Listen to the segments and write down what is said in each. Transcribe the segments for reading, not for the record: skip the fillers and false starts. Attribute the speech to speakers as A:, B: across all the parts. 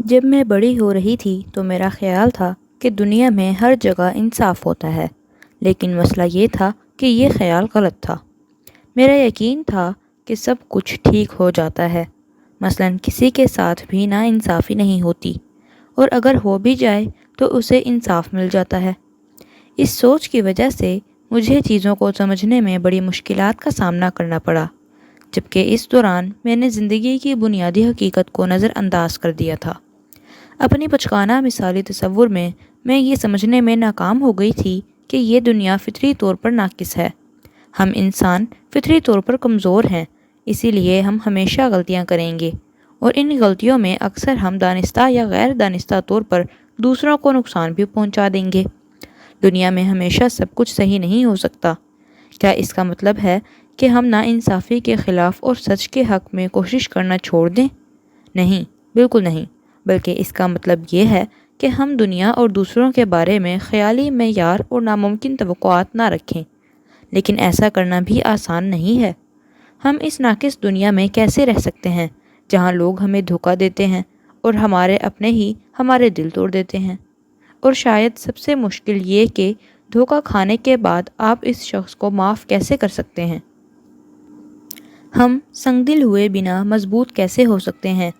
A: جب میں بڑی ہو رہی تھی تو میرا خیال تھا کہ دنیا میں ہر جگہ انصاف ہوتا ہے، لیکن مسئلہ یہ تھا کہ یہ خیال غلط تھا۔ میرا یقین تھا کہ سب کچھ ٹھیک ہو جاتا ہے، مثلاً کسی کے ساتھ بھی ناانصافی نہیں ہوتی، اور اگر ہو بھی جائے تو اسے انصاف مل جاتا ہے۔ اس سوچ کی وجہ سے مجھے چیزوں کو سمجھنے میں بڑی مشکلات کا سامنا کرنا پڑا، جبکہ اس دوران میں نے زندگی کی بنیادی حقیقت کو نظر انداز کر دیا تھا۔ اپنی بچگانہ مثالی تصور میں یہ سمجھنے میں ناکام ہو گئی تھی کہ یہ دنیا فطری طور پر ناقص ہے۔ ہم انسان فطری طور پر کمزور ہیں، اسی لیے ہم ہمیشہ غلطیاں کریں گے، اور ان غلطیوں میں اکثر ہم دانستہ یا غیر دانستہ طور پر دوسروں کو نقصان بھی پہنچا دیں گے۔ دنیا میں ہمیشہ سب کچھ صحیح نہیں ہو سکتا۔ کیا اس کا مطلب ہے کہ ہم ناانصافی کے خلاف اور سچ کے حق میں کوشش کرنا چھوڑ دیں؟ نہیں، بالکل نہیں، بلکہ اس کا مطلب یہ ہے کہ ہم دنیا اور دوسروں کے بارے میں خیالی معیار اور ناممکن توقعات نہ رکھیں۔ لیکن ایسا کرنا بھی آسان نہیں ہے۔ ہم اس ناقص دنیا میں کیسے رہ سکتے ہیں جہاں لوگ ہمیں دھوکہ دیتے ہیں اور ہمارے اپنے ہی ہمارے دل توڑ دیتے ہیں؟ اور شاید سب سے مشکل یہ کہ دھوکہ کھانے کے بعد آپ اس شخص کو معاف کیسے کر سکتے ہیں؟ ہم سنگ دل ہوئے بنا مضبوط کیسے ہو سکتے ہیں،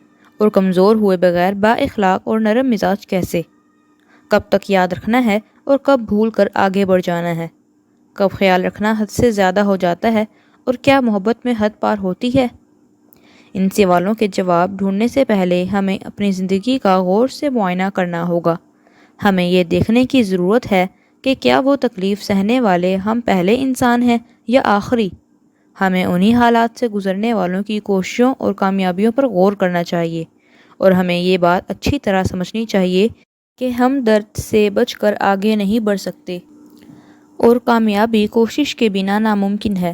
A: اور کمزور ہوئے بغیر با اخلاق اور نرم مزاج کیسے؟ کب تک یاد رکھنا ہے اور کب بھول کر آگے بڑھ جانا ہے؟ کب خیال رکھنا حد سے زیادہ ہو جاتا ہے اور کیا محبت میں حد پار ہوتی ہے؟ ان سوالوں کے جواب ڈھونڈنے سے پہلے ہمیں اپنی زندگی کا غور سے معائنہ کرنا ہوگا۔ ہمیں یہ دیکھنے کی ضرورت ہے کہ کیا وہ تکلیف سہنے والے ہم پہلے انسان ہیں یا آخری؟ ہمیں انہی حالات سے گزرنے والوں کی کوششوں اور کامیابیوں پر غور کرنا چاہیے، اور ہمیں یہ بات اچھی طرح سمجھنی چاہیے کہ ہم درد سے بچ کر آگے نہیں بڑھ سکتے، اور کامیابی کوشش کے بنا ناممکن ہے،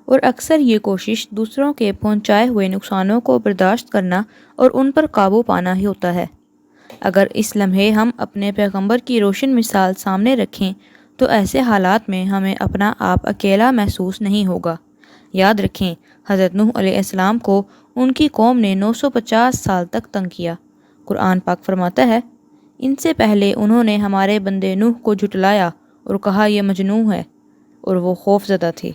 A: اور اکثر یہ کوشش دوسروں کے پہنچائے ہوئے نقصانوں کو برداشت کرنا اور ان پر قابو پانا ہی ہوتا ہے۔ اگر اس لمحے ہم اپنے پیغمبر کی روشن مثال سامنے رکھیں تو ایسے حالات میں ہمیں اپنا آپ اکیلا محسوس نہیں ہوگا۔ یاد رکھیں، حضرت نوح علیہ السلام کو ان کی قوم نے 950 سال تک تنگ کیا۔ قرآن پاک فرماتا ہے، ان سے پہلے انہوں نے ہمارے بندے نوح کو جھٹلایا اور کہا یہ مجنون ہے، اور وہ خوف زدہ تھے۔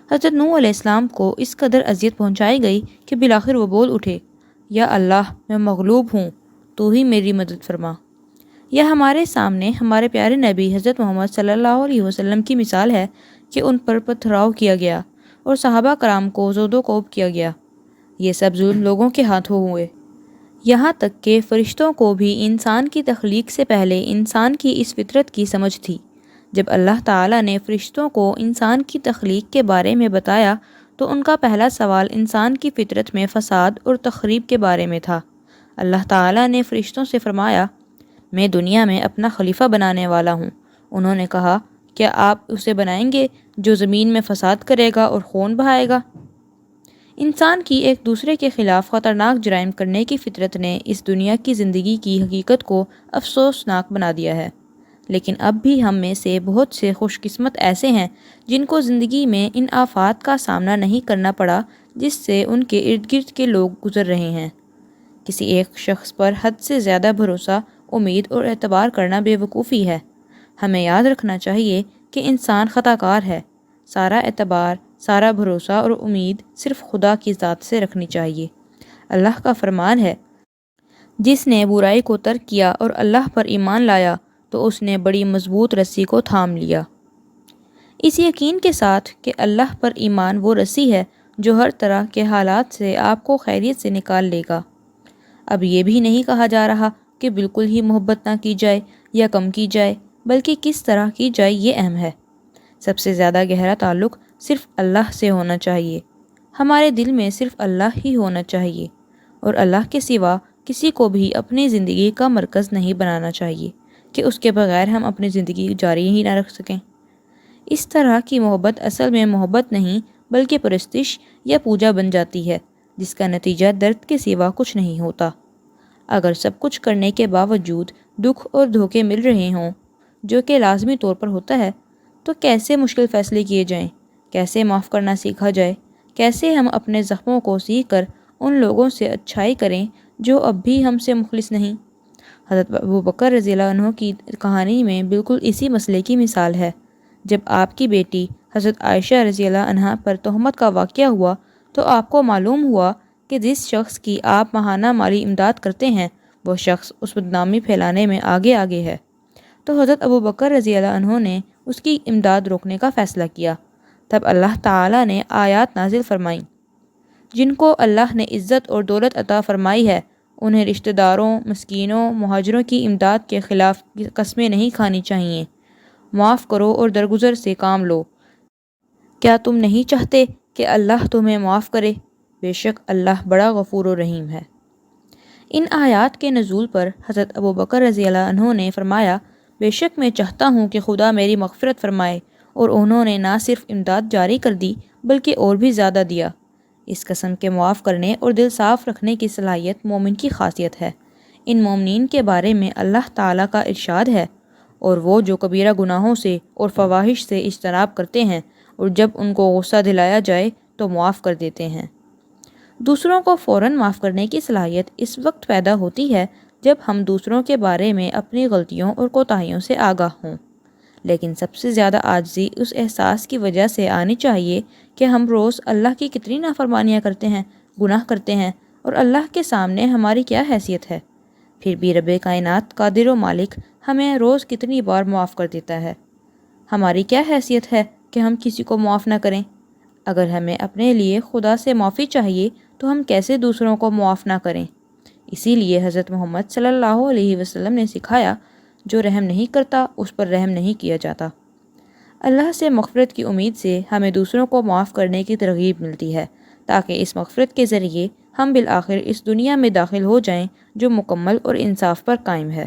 A: حضرت نوح علیہ السلام کو اس قدر اذیت پہنچائی گئی کہ بالآخر وہ بول اٹھے، یا اللہ، میں مغلوب ہوں، تو ہی میری مدد فرما۔ یہ ہمارے سامنے ہمارے پیارے نبی حضرت محمد صلی اللہ علیہ وسلم کی مثال ہے کہ ان پر پتھراؤ کیا گیا اور صحابہ کرام کو زود و کوب کیا گیا۔ یہ سب ظلم لوگوں کے ہاتھوں ہوئے، یہاں تک کہ فرشتوں کو بھی انسان کی تخلیق سے پہلے انسان کی اس فطرت کی سمجھ تھی۔ جب اللہ تعالیٰ نے فرشتوں کو انسان کی تخلیق کے بارے میں بتایا تو ان کا پہلا سوال انسان کی فطرت میں فساد اور تخریب کے بارے میں تھا۔ اللہ تعالیٰ نے فرشتوں سے فرمایا، میں دنیا میں اپنا خلیفہ بنانے والا ہوں۔ انہوں نے کہا، کیا آپ اسے بنائیں گے جو زمین میں فساد کرے گا اور خون بہائے گا؟ انسان کی ایک دوسرے کے خلاف خطرناک جرائم کرنے کی فطرت نے اس دنیا کی زندگی کی حقیقت کو افسوسناک بنا دیا ہے۔ لیکن اب بھی ہم میں سے بہت سے خوش قسمت ایسے ہیں جن کو زندگی میں ان آفات کا سامنا نہیں کرنا پڑا جس سے ان کے ارد گرد کے لوگ گزر رہے ہیں۔ کسی ایک شخص پر حد سے زیادہ بھروسہ، امید اور اعتبار کرنا بے وقوفی ہے۔ ہمیں یاد رکھنا چاہیے کہ انسان خطا کار ہے۔ سارا اعتبار، سارا بھروسہ اور امید صرف خدا کی ذات سے رکھنی چاہیے۔ اللہ کا فرمان ہے، جس نے برائی کو ترک کیا اور اللہ پر ایمان لایا تو اس نے بڑی مضبوط رسی کو تھام لیا۔ اس یقین کے ساتھ کہ اللہ پر ایمان وہ رسی ہے جو ہر طرح کے حالات سے آپ کو خیریت سے نکال لے گا۔ اب یہ بھی نہیں کہا جا رہا کہ بالکل ہی محبت نہ کی جائے یا کم کی جائے، بلکہ کس طرح کی جائے یہ اہم ہے۔ سب سے زیادہ گہرا تعلق صرف اللہ سے ہونا چاہیے۔ ہمارے دل میں صرف اللہ ہی ہونا چاہیے، اور اللہ کے سوا کسی کو بھی اپنی زندگی کا مرکز نہیں بنانا چاہیے کہ اس کے بغیر ہم اپنی زندگی جاری ہی نہ رکھ سکیں۔ اس طرح کی محبت اصل میں محبت نہیں بلکہ پرستش یا پوجا بن جاتی ہے، جس کا نتیجہ درد کے سوا کچھ نہیں ہوتا۔ اگر سب کچھ کرنے کے باوجود دکھ اور دھوکے مل رہے ہوں، جو کہ لازمی طور پر ہوتا ہے، تو کیسے مشکل فیصلے کیے جائیں؟ کیسے معاف کرنا سیکھا جائے؟ کیسے ہم اپنے زخموں کو سیکھ کر ان لوگوں سے اچھائی کریں جو اب بھی ہم سے مخلص نہیں؟ حضرت ابوبکر رضی اللہ عنہ کی کہانی میں بالکل اسی مسئلے کی مثال ہے۔ جب آپ کی بیٹی حضرت عائشہ رضی اللہ عنہ پر تہمت کا واقعہ ہوا تو آپ کو معلوم ہوا کہ جس شخص کی آپ ماہانہ مالی امداد کرتے ہیں وہ شخص اس بدنامی پھیلانے میں آگے آگے ہے۔ تو حضرت ابوبکر رضی اللہ عنہ نے اس کی امداد روکنے کا فیصلہ کیا۔ تب اللہ تعالیٰ نے آیات نازل فرمائیں، جن کو اللہ نے عزت اور دولت عطا فرمائی ہے انہیں رشتہ داروں، مسکینوں، مہاجروں کی امداد کے خلاف قسمیں نہیں کھانی چاہیے۔ معاف کرو اور درگزر سے کام لو۔ کیا تم نہیں چاہتے کہ اللہ تمہیں معاف کرے؟ بے شک اللہ بڑا غفور و رحیم ہے۔ ان آیات کے نزول پر حضرت ابوبکر رضی اللہ عنہ نے فرمایا، بے شک میں چاہتا ہوں کہ خدا میری مغفرت فرمائے، اور انہوں نے نہ صرف امداد جاری کر دی بلکہ اور بھی زیادہ دیا۔ اس قسم کے معاف کرنے اور دل صاف رکھنے کی صلاحیت مومن کی خاصیت ہے۔ ان مومنین کے بارے میں اللہ تعالیٰ کا ارشاد ہے، اور وہ جو کبیرہ گناہوں سے اور فواحش سے اجتناب کرتے ہیں اور جب ان کو غصہ دلایا جائے تو معاف کر دیتے ہیں۔ دوسروں کو فوراً معاف کرنے کی صلاحیت اس وقت پیدا ہوتی ہے جب ہم دوسروں کے بارے میں اپنی غلطیوں اور کوتاہیوں سے آگاہ ہوں، لیکن سب سے زیادہ عاجزی اس احساس کی وجہ سے آنی چاہیے کہ ہم روز اللہ کی کتنی نافرمانیاں کرتے ہیں، گناہ کرتے ہیں، اور اللہ کے سامنے ہماری کیا حیثیت ہے۔ پھر بھی رب کائنات قادر و مالک ہمیں روز کتنی بار معاف کر دیتا ہے۔ ہماری کیا حیثیت ہے کہ ہم کسی کو معاف نہ کریں؟ اگر ہمیں اپنے لیے خدا سے معافی چاہیے تو ہم کیسے دوسروں کو معاف نہ کریں؟ اسی لیے حضرت محمد صلی اللہ علیہ وسلم نے سکھایا، جو رحم نہیں کرتا اس پر رحم نہیں کیا جاتا۔ اللہ سے مغفرت کی امید سے ہمیں دوسروں کو معاف کرنے کی ترغیب ملتی ہے، تاکہ اس مغفرت کے ذریعے ہم بالآخر اس دنیا میں داخل ہو جائیں جو مکمل اور انصاف پر قائم ہے۔